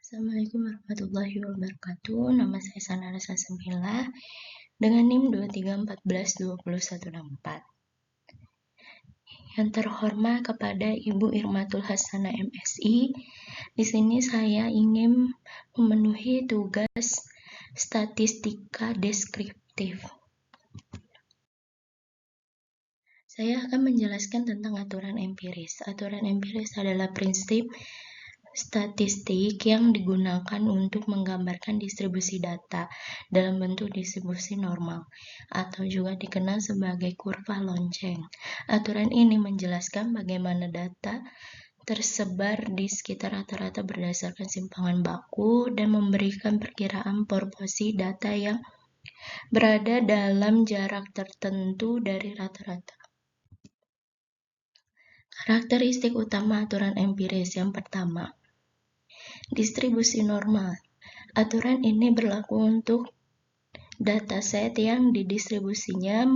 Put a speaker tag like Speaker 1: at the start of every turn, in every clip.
Speaker 1: Assalamualaikum warahmatullahi wabarakatuh. Nama saya Sanara Sasemila dengan NIM 23142164. Yang terhormat kepada Ibu Irmatul Hasanah MSI, di sini saya ingin memenuhi tugas statistika deskriptif. Saya akan menjelaskan tentang aturan empiris. Aturan empiris adalah prinsip statistik yang digunakan untuk menggambarkan distribusi data dalam bentuk distribusi normal atau juga dikenal sebagai kurva lonceng. Aturan ini menjelaskan bagaimana data tersebar di sekitar rata-rata berdasarkan simpangan baku dan memberikan perkiraan proporsi data yang berada dalam jarak tertentu dari rata-rata. Karakteristik utama aturan empiris yang pertama, distribusi normal. Aturan ini berlaku untuk dataset yang didistribusinya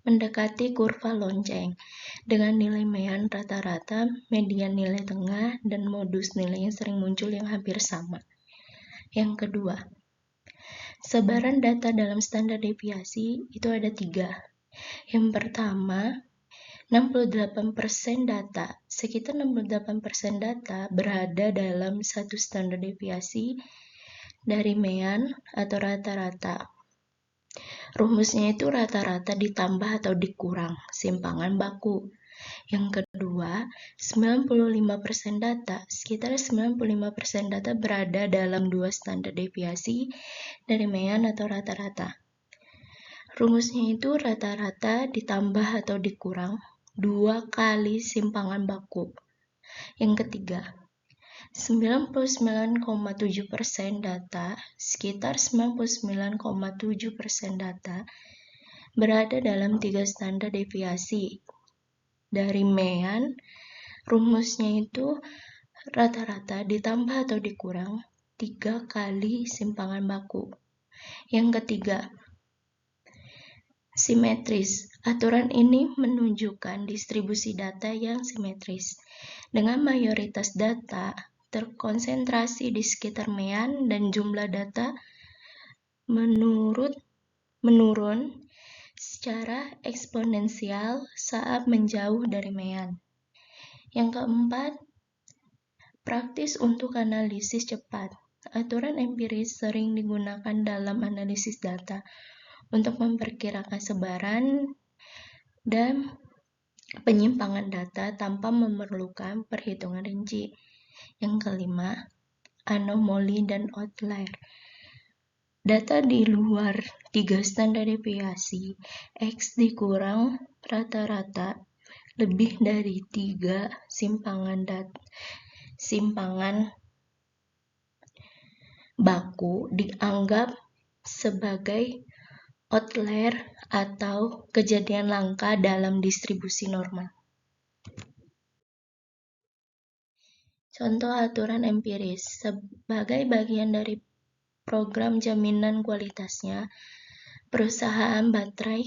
Speaker 1: mendekati kurva lonceng dengan nilai mean rata-rata, median nilai tengah, dan modus nilai yang sering muncul yang hampir sama. Yang kedua, sebaran data dalam standar deviasi itu ada 3. Yang pertama, 68% data, sekitar 68% data berada dalam satu standar deviasi dari mean atau rata-rata. Rumusnya itu rata-rata ditambah atau dikurang simpangan baku. Yang kedua, 95% data, sekitar 95% data berada dalam 2 standar deviasi dari mean atau rata-rata. Rumusnya itu rata-rata ditambah atau dikurang 2 kali simpangan baku. Yang ketiga, 99,7% data, sekitar 99,7% data berada dalam 3 standar deviasi dari mean. Rumusnya itu rata-rata ditambah atau dikurang 3 kali simpangan baku. Yang ketiga, simetris. Aturan ini menunjukkan distribusi data yang simetris, dengan mayoritas data terkonsentrasi di sekitar mean dan jumlah data menurun secara eksponensial saat menjauh dari mean. Yang keempat, praktis untuk analisis cepat. Aturan empiris sering digunakan dalam analisis data untuk memperkirakan sebaran dan penyimpangan data tanpa memerlukan perhitungan rinci. Yang kelima, anomali dan outlier. Data di luar 3 standar deviasi X dikurang rata-rata lebih dari 3 simpangan baku dianggap sebagai outlier atau kejadian langka dalam distribusi normal. Contoh aturan empiris. Sebagai bagian dari program jaminan kualitasnya, perusahaan baterai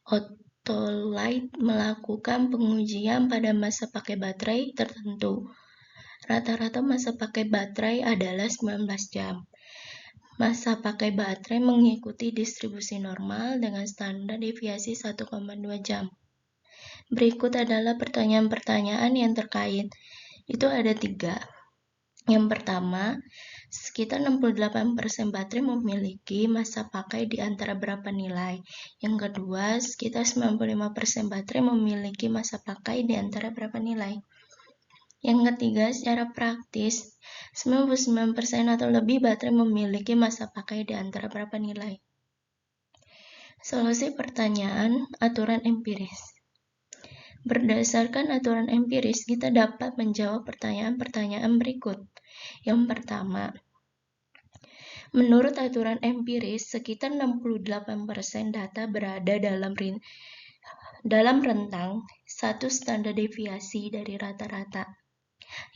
Speaker 1: Autolite melakukan pengujian pada masa pakai baterai tertentu. Rata-rata masa pakai baterai adalah 19 jam. Masa pakai baterai mengikuti distribusi normal dengan standar deviasi 1,2 jam. Berikut adalah pertanyaan-pertanyaan yang terkait. Itu ada 3. Yang pertama, sekitar 68% baterai memiliki masa pakai di antara berapa nilai. Yang kedua, sekitar 95% baterai memiliki masa pakai di antara berapa nilai. Yang ketiga, secara praktis, 99% atau lebih baterai memiliki masa pakai di antara berapa nilai. Solusi pertanyaan aturan empiris. Berdasarkan aturan empiris, kita dapat menjawab pertanyaan-pertanyaan berikut. Yang pertama, menurut aturan empiris, sekitar 68% data berada dalam rentang 1 standar deviasi dari rata-rata,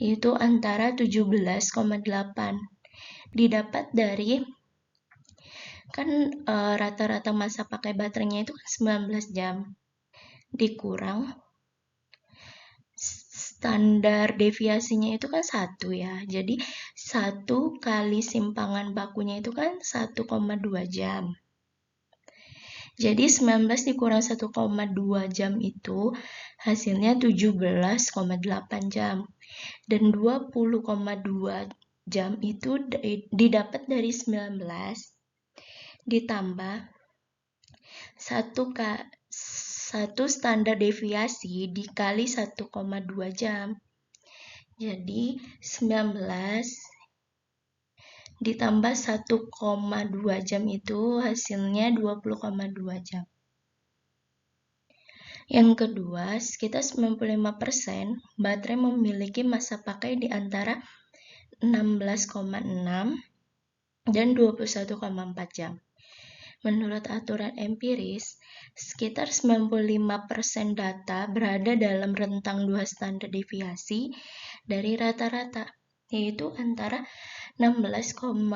Speaker 1: yaitu antara 17,8. Didapat dari rata-rata masa pakai baterainya itu 19 jam dikurang standar deviasinya itu kan 1 ya. Jadi 1 kali simpangan bakunya itu kan 1,2 jam. Jadi 19 dikurang 1,2 jam itu hasilnya 17,8 jam. Dan 20,2 jam itu didapat dari 19 ditambah 1 standar deviasi dikali 1,2 jam. Jadi 19 ditambah 1,2 jam itu hasilnya 20,2 jam. Yang kedua, sekitar 95% baterai memiliki masa pakai di antara 16,6 dan 21,4 jam. Menurut aturan empiris, sekitar 95% data berada dalam rentang 2 standar deviasi dari rata-rata, yaitu antara 16,6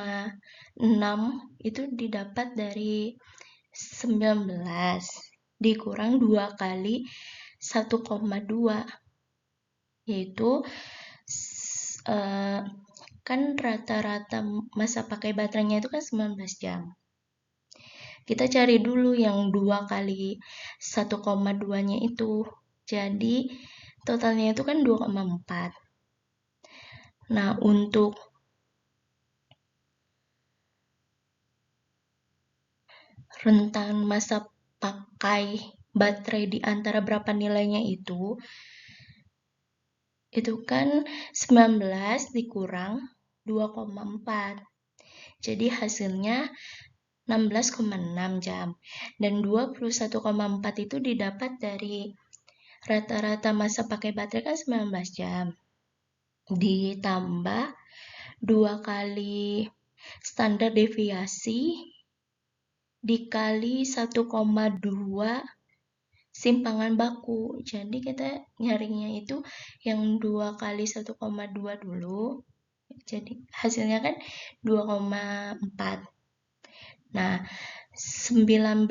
Speaker 1: itu didapat dari 19 dikurang 2 kali 1,2, yaitu kan rata-rata masa pakai baterainya itu kan 19 jam. Kita cari dulu yang 2 kali 1,2-nya itu. Jadi totalnya itu kan 2,4. Nah, untuk rentan masa pakai baterai di antara berapa nilainya itu kan 19 dikurang 2,4. Jadi hasilnya 16,6 jam. Dan 21,4 itu didapat dari rata-rata masa pakai baterai kan 19 jam. Ditambah 2 kali standar deviasi dikali 1,2 simpangan baku. Jadi kita nyarinya itu yang 2 kali 1,2 dulu. Jadi hasilnya kan 2,4. Nah, 19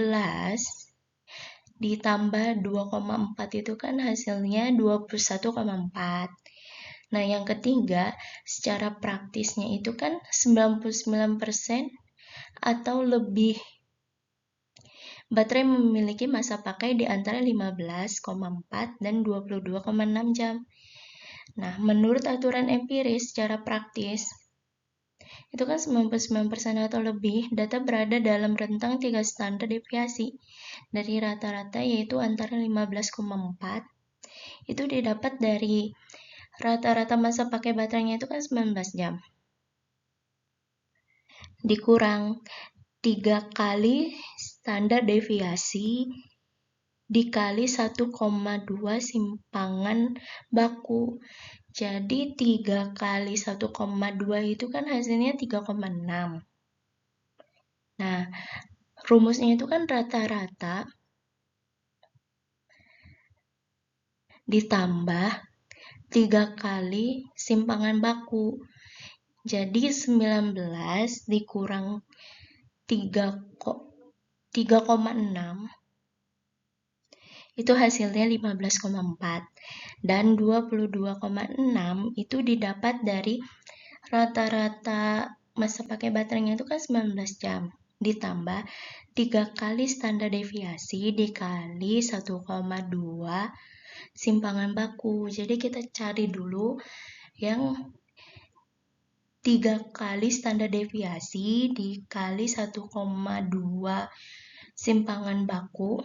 Speaker 1: ditambah 2,4 itu kan hasilnya 21,4. Nah, yang ketiga, secara praktisnya itu kan 99% atau lebih baterai memiliki masa pakai di antara 15,4 dan 22,6 jam. Nah, menurut aturan empiris secara praktis, itu kan 99% atau lebih data berada dalam rentang 3 standar deviasi dari rata-rata, yaitu antara 15,4 itu didapat dari rata-rata masa pakai baterainya itu kan 19 jam dikurang 3 kali standar deviasi dikali 1,2 simpangan baku. Jadi 3 kali 1,2 itu kan hasilnya 3,6. Nah, rumusnya itu kan rata-rata ditambah 3 kali simpangan baku. Jadi 19 dikurang 3,6 itu hasilnya 15,4. Dan 22,6 itu didapat dari rata-rata masa pakai baterainya itu kan 19 jam. Ditambah 3 kali standar deviasi dikali 1,2 simpangan baku. Jadi kita cari dulu yang 3 kali standar deviasi dikali 1,2 simpangan baku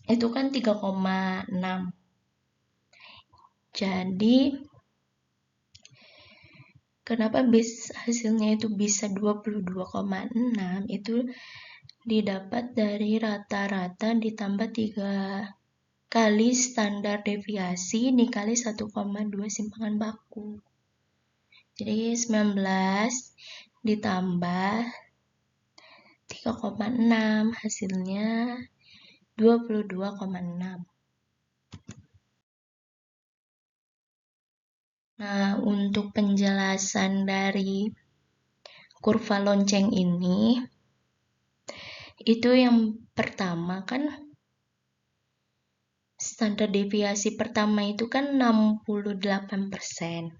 Speaker 1: itu kan 3,6. Jadi kenapa hasilnya itu bisa 22,6 itu didapat dari rata-rata ditambah 3 kali standar deviasi dikali 1,2 simpangan baku. Jadi 19 ditambah 3,6 hasilnya 22,6. Nah, untuk penjelasan dari kurva lonceng ini, itu yang pertama kan standar deviasi pertama itu kan 68%.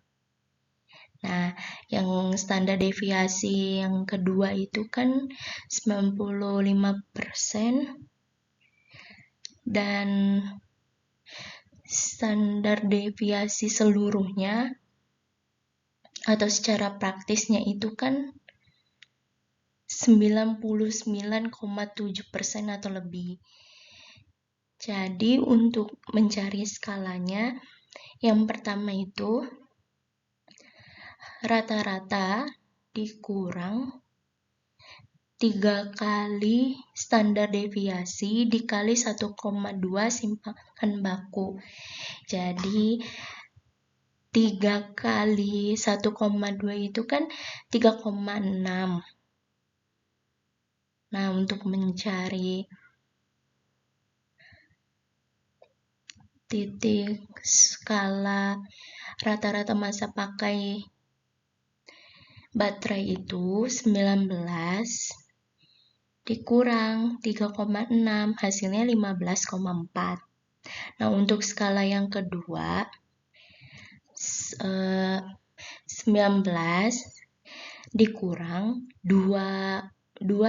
Speaker 1: Nah, yang standar deviasi yang kedua itu kan 95%, dan standar deviasi seluruhnya atau secara praktisnya itu kan 99,7% atau lebih. Jadi untuk mencari skalanya, yang pertama itu rata-rata dikurang 3 kali standar deviasi dikali 1,2 simpangan baku. Jadi 3 kali 1,2 itu kan 3,6. Nah, untuk mencari titik skala rata-rata masa pakai baterai itu 19 dikurang 3,6, hasilnya 15,4. Nah, untuk skala yang kedua 19 dikurang 2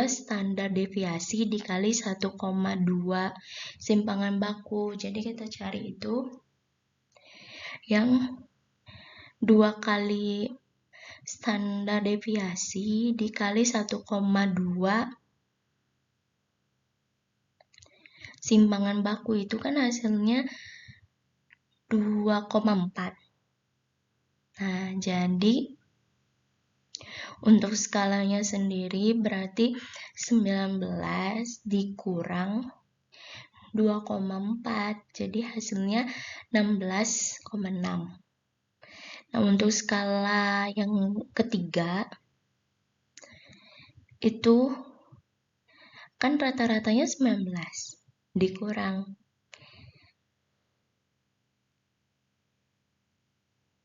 Speaker 1: standar deviasi dikali 1,2 simpangan baku. Jadi kita cari itu yang 2 kali standar deviasi dikali 1,2 simpangan baku itu kan hasilnya 2,4. Nah, jadi untuk skalanya sendiri berarti 19 dikurang 2,4, jadi hasilnya 16,6. Nah, untuk skala yang ketiga itu kan rata-ratanya 19 dikurang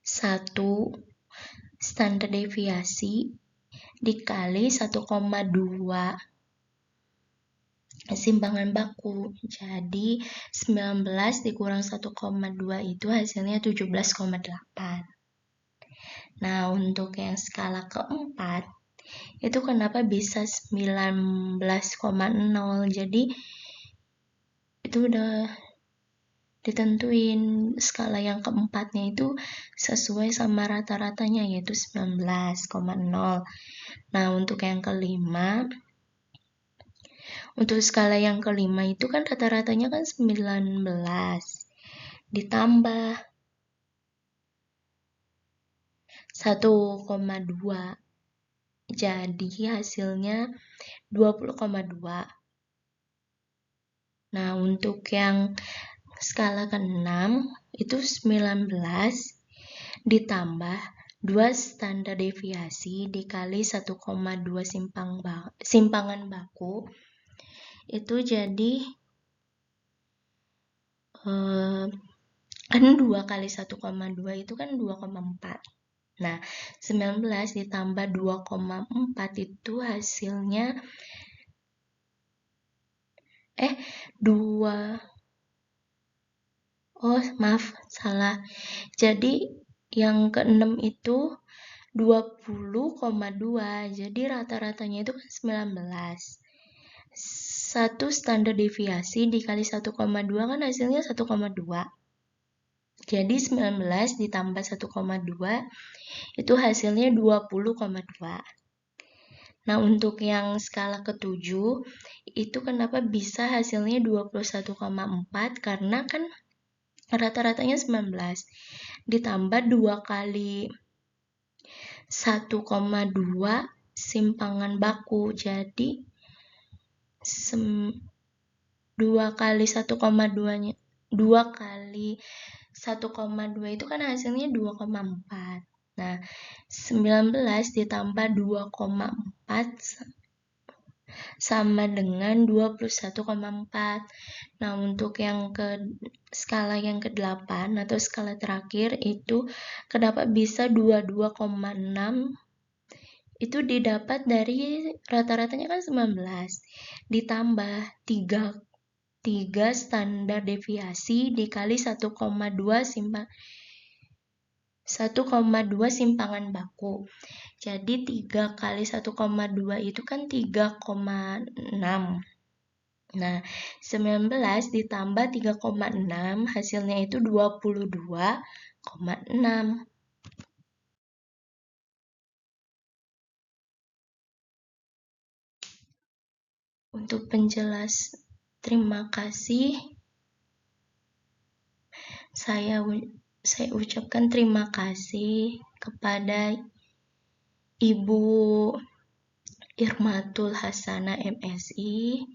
Speaker 1: 1 standar deviasi dikali 1,2 simpangan baku. Jadi 19 dikurang 1,2 itu hasilnya 17,8. Nah, untuk yang skala keempat itu kenapa bisa 19,0? Jadi itu udah ditentuin skala yang keempatnya itu sesuai sama rata-ratanya, yaitu 19,0. Nah, untuk yang kelima, untuk skala yang kelima itu kan rata-ratanya kan 19 ditambah 1,2, jadi hasilnya 20,2. Nah, untuk yang skala ke-6 itu 19 ditambah 2 standar deviasi dikali 1,2 simpangan baku, itu jadi kan 2 kali 1,2 itu kan 2,4. Nah, 19 ditambah 2,4 itu hasilnya 2. Oh, maaf, salah. Jadi yang ke-6 itu 20,2. Jadi rata-ratanya itu kan 19. 1 standar deviasi dikali 1,2 kan hasilnya 1,2. Jadi 19 ditambah 1,2 itu hasilnya 20,2. Nah, untuk yang skala ke-7 itu kenapa bisa hasilnya 21,4? Karena kan rata-ratanya 19 ditambah 2 kali 1,2 simpangan baku. Jadi 2 kali 1,2-nya 2 kali 1,2 itu kan hasilnya 2,4. Nah, 19 ditambah 2,4 sama dengan 21,4. Nah, untuk yang skala yang ke-8 atau skala terakhir itu kenapa bisa 22,6? Itu didapat dari rata-ratanya kan 19 ditambah 3 3 standar deviasi dikali 1,2 simpangan baku. Jadi 3 kali 1,2 itu kan 3,6. Nah, 19 ditambah 3,6 hasilnya itu 22,6. Untuk penjelas terima kasih, saya ucapkan terima kasih kepada Ibu Irmatul Hasanah MSI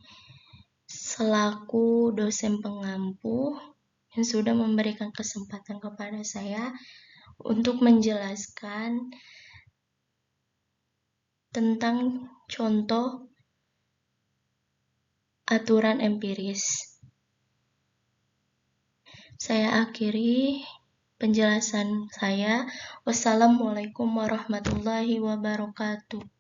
Speaker 1: selaku dosen pengampu yang sudah memberikan kesempatan kepada saya untuk menjelaskan tentang contoh aturan empiris. Saya akhiri penjelasan saya. Wassalamualaikum warahmatullahi wabarakatuh.